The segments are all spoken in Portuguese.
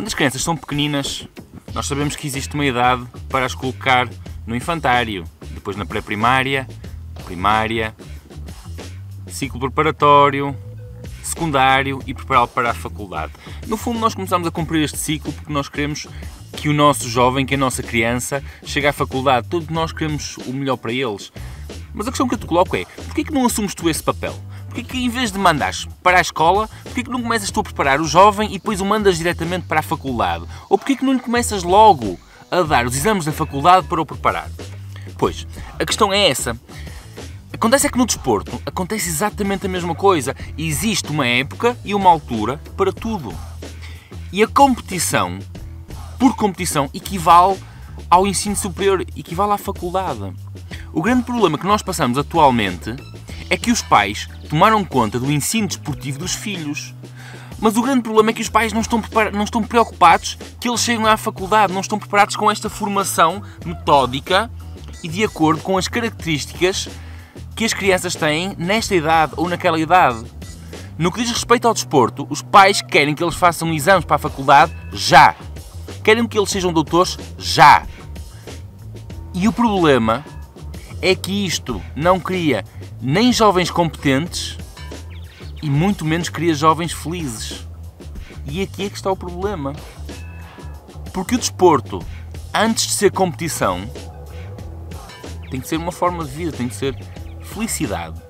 Quando as crianças são pequeninas, nós sabemos que existe uma idade para as colocar no infantário, depois na pré-primária, primária, ciclo preparatório, secundário e prepará-lo para a faculdade. No fundo, nós começamos a cumprir este ciclo porque nós queremos que o nosso jovem, que a nossa criança, chegue à faculdade. Todos nós queremos o melhor para eles. Mas a questão que eu te coloco é, porquê que não assumes tu esse papel? Porquê que em vez de mandares para a escola, porquê que não começas tu a preparar o jovem e depois o mandas diretamente para a faculdade? Ou porquê que não lhe começas logo a dar os exames da faculdade para o preparar? Pois, a questão é essa. Acontece é que no desporto acontece exatamente a mesma coisa. Existe uma época e uma altura para tudo. E a competição, por competição, equivale ao ensino superior, equivale à faculdade. O grande problema que nós passamos atualmente é que os pais tomaram conta do ensino desportivo dos filhos. Mas o grande problema é que os pais não estão preocupados que eles cheguem à faculdade, não estão preparados com esta formação metódica e de acordo com as características que as crianças têm nesta idade ou naquela idade. No que diz respeito ao desporto, os pais querem que eles façam exames para a faculdade já. Querem que eles sejam doutores já. E o problema é que isto não cria nem jovens competentes e muito menos cria jovens felizes. E aqui é que está o problema. Porque o desporto, antes de ser competição, tem que ser uma forma de vida, tem que ser felicidade.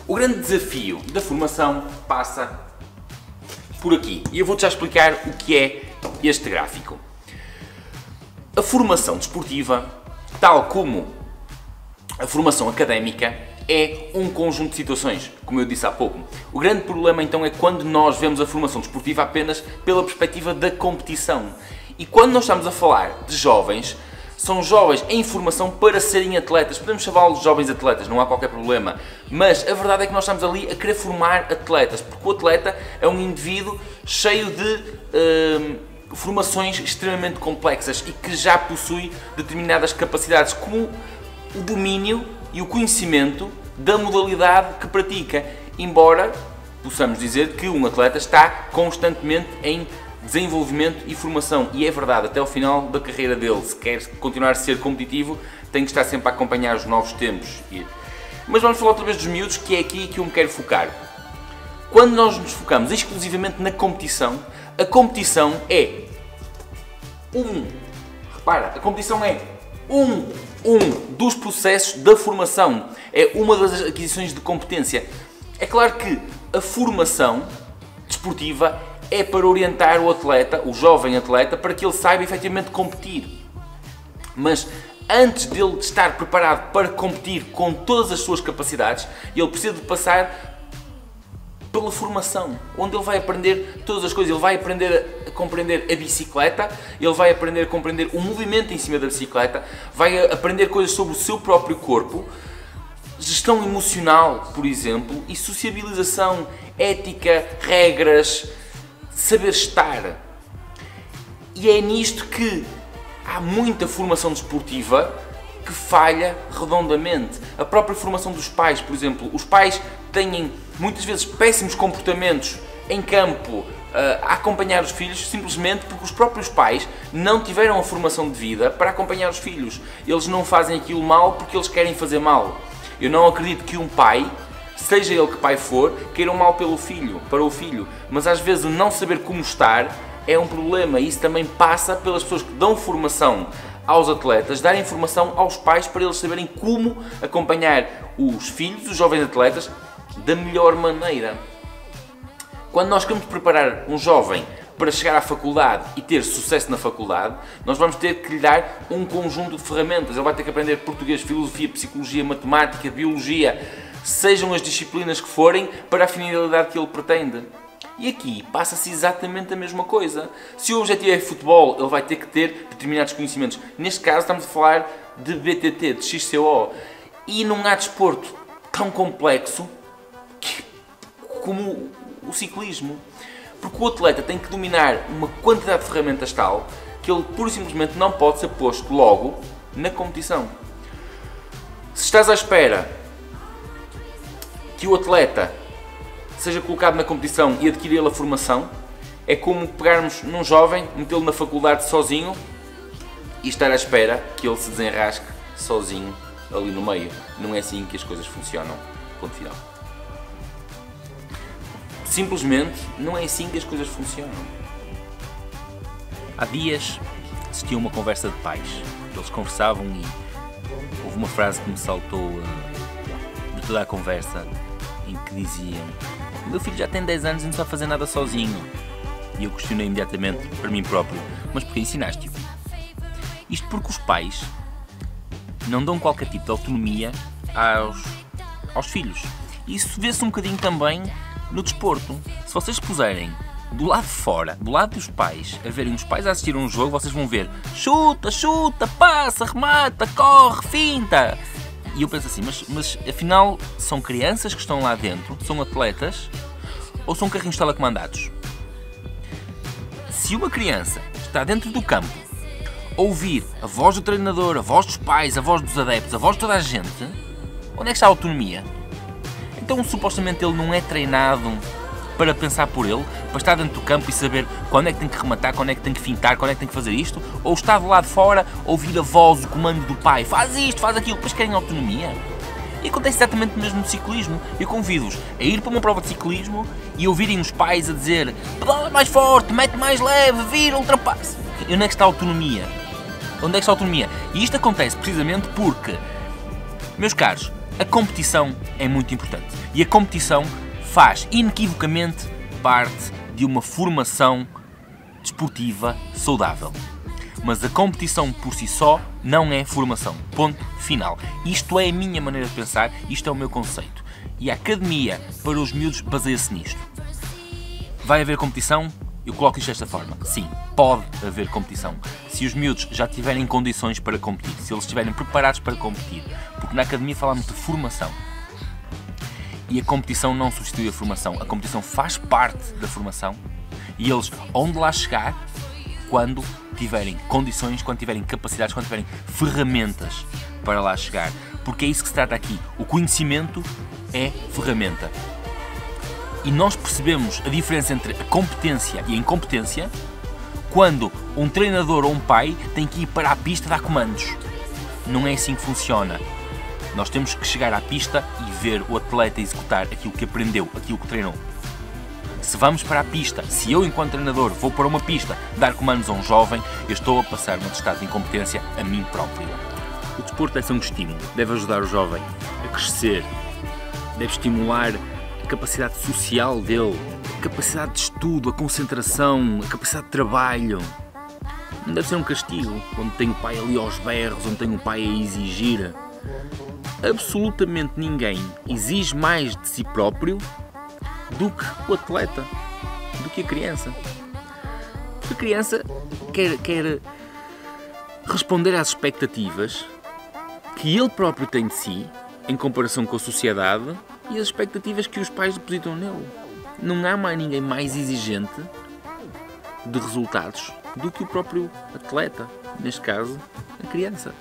O grande desafio da formação passa por aqui. E eu vou-te já explicar o que é este gráfico. A formação desportiva, tal como a formação académica, é um conjunto de situações, como eu disse há pouco. O grande problema então é quando nós vemos a formação desportiva apenas pela perspectiva da competição. E quando nós estamos a falar de jovens, são jovens em formação para serem atletas. Podemos chamá-los de jovens atletas, não há qualquer problema. Mas a verdade é que nós estamos ali a querer formar atletas, porque o atleta é um indivíduo cheio de formações extremamente complexas e que já possui determinadas capacidades, como o domínio e o conhecimento da modalidade que pratica. Embora possamos dizer que um atleta está constantemente em desenvolvimento e formação, e é verdade, até ao final da carreira dele, se quer continuar a ser competitivo, tem que estar sempre a acompanhar os novos tempos. Mas vamos falar outra vez dos miúdos, que é aqui que eu me quero focar. Quando nós nos focamos exclusivamente na competição, a competição é a competição é um dos processos da formação, é uma das aquisições de competência. É claro que a formação desportiva é para orientar o atleta, o jovem atleta, para que ele saiba efetivamente competir. Mas antes dele estar preparado para competir com todas as suas capacidades, ele precisa de passar pela formação, onde ele vai aprender todas as coisas. Ele vai aprender a compreender a bicicleta, ele vai aprender a compreender o movimento em cima da bicicleta, vai aprender coisas sobre o seu próprio corpo, gestão emocional, por exemplo, e sociabilização, ética, regras, saber estar. E é nisto que há muita formação desportiva que falha redondamente. A própria formação dos pais, por exemplo. Os pais têm muitas vezes péssimos comportamentos em campo a acompanhar os filhos, simplesmente porque os próprios pais não tiveram a formação de vida para acompanhar os filhos. Eles não fazem aquilo mal porque eles querem fazer mal. Eu não acredito que um pai, seja ele que pai for, queira o mal pelo filho, para o filho. Mas às vezes o não saber como estar é um problema, e isso também passa pelas pessoas que dão formação aos atletas, dar informação aos pais para eles saberem como acompanhar os filhos, os jovens atletas, da melhor maneira. Quando nós queremos preparar um jovem para chegar à faculdade e ter sucesso na faculdade, nós vamos ter que lhe dar um conjunto de ferramentas. Ele vai ter que aprender português, filosofia, psicologia, matemática, biologia, sejam as disciplinas que forem, para a finalidade que ele pretende. E aqui passa-se exatamente a mesma coisa. Se o objetivo é futebol, ele vai ter que ter determinados conhecimentos. Neste caso estamos a falar de BTT, de XCO. E não há desporto tão complexo como o ciclismo. Porque o atleta tem que dominar uma quantidade de ferramentas tal que ele pura e simplesmente não pode ser posto logo na competição. Se estás à espera que o atleta seja colocado na competição e adquirir a formação, é como pegarmos num jovem, metê-lo na faculdade sozinho e estar à espera que ele se desenrasque sozinho ali no meio. Não é assim que as coisas funcionam. Ponto final. Simplesmente não é assim que as coisas funcionam. Há dias assisti a uma conversa de pais. Eles conversavam e houve uma frase que me saltou de toda a conversa, em que diziam: o meu filho já tem 10 anos e não sabe fazer nada sozinho. E eu questionei imediatamente para mim próprio: mas porquê ensinaste-o? Isto porque os pais não dão qualquer tipo de autonomia aos filhos. E isso vê-se um bocadinho também no desporto. Se vocês puserem do lado de fora, do lado dos pais, a verem os pais a assistir a um jogo, vocês vão ver chuta, chuta, passa, remata, corre, finta. E eu penso assim, mas afinal são crianças que estão lá dentro, são atletas, ou são carrinhos telecomandados? Se uma criança está dentro do campo, ouvir a voz do treinador, a voz dos pais, a voz dos adeptos, a voz de toda a gente, onde é que está a autonomia? Então supostamente ele não é treinado para pensar por ele, para estar dentro do campo e saber quando é que tem que rematar, quando é que tem que fintar, quando é que tem que fazer isto, ou está do lado de fora, ouvir a voz, o comando do pai, faz isto, faz aquilo, depois querem autonomia. E acontece exatamente o mesmo no ciclismo. Eu convido-os a ir para uma prova de ciclismo e ouvirem os pais a dizer: pedala mais forte, mete mais leve, vira, ultrapassa. E onde é que está a autonomia? Onde é que está a autonomia? E isto acontece precisamente porque, meus caros, a competição é muito importante. E a competição faz inequivocamente parte de uma formação desportiva saudável. Mas a competição por si só não é formação. Ponto final. Isto é a minha maneira de pensar, isto é o meu conceito. E a academia para os miúdos baseia-se nisto. Vai haver competição? Eu coloco isto desta forma. Sim, pode haver competição. Se os miúdos já tiverem condições para competir, se eles estiverem preparados para competir. Porque na academia falamos de formação. E a competição não substitui a formação. A competição faz parte da formação. E eles hão de lá chegar quando tiverem condições, quando tiverem capacidades, quando tiverem ferramentas para lá chegar. Porque é isso que se trata aqui. O conhecimento é ferramenta. E nós percebemos a diferença entre a competência e a incompetência quando um treinador ou um pai tem que ir para a pista dar comandos. Não é assim que funciona. Nós temos que chegar à pista e ver o atleta executar aquilo que aprendeu, aquilo que treinou. Se vamos para a pista, se eu enquanto treinador vou para uma pista dar comandos a um jovem, eu estou a passar um estado de incompetência a mim próprio. O desporto deve ser um estímulo, deve ajudar o jovem a crescer, deve estimular a capacidade social dele, a capacidade de estudo, a concentração, a capacidade de trabalho. Não deve ser um castigo, onde tem o pai ali aos berros, onde tem o pai a exigir. Absolutamente ninguém exige mais de si próprio do que o atleta, do que a criança. Porque a criança quer responder às expectativas que ele próprio tem de si, em comparação com a sociedade, e as expectativas que os pais depositam nele. Não há mais ninguém mais exigente de resultados do que o próprio atleta, neste caso, a criança.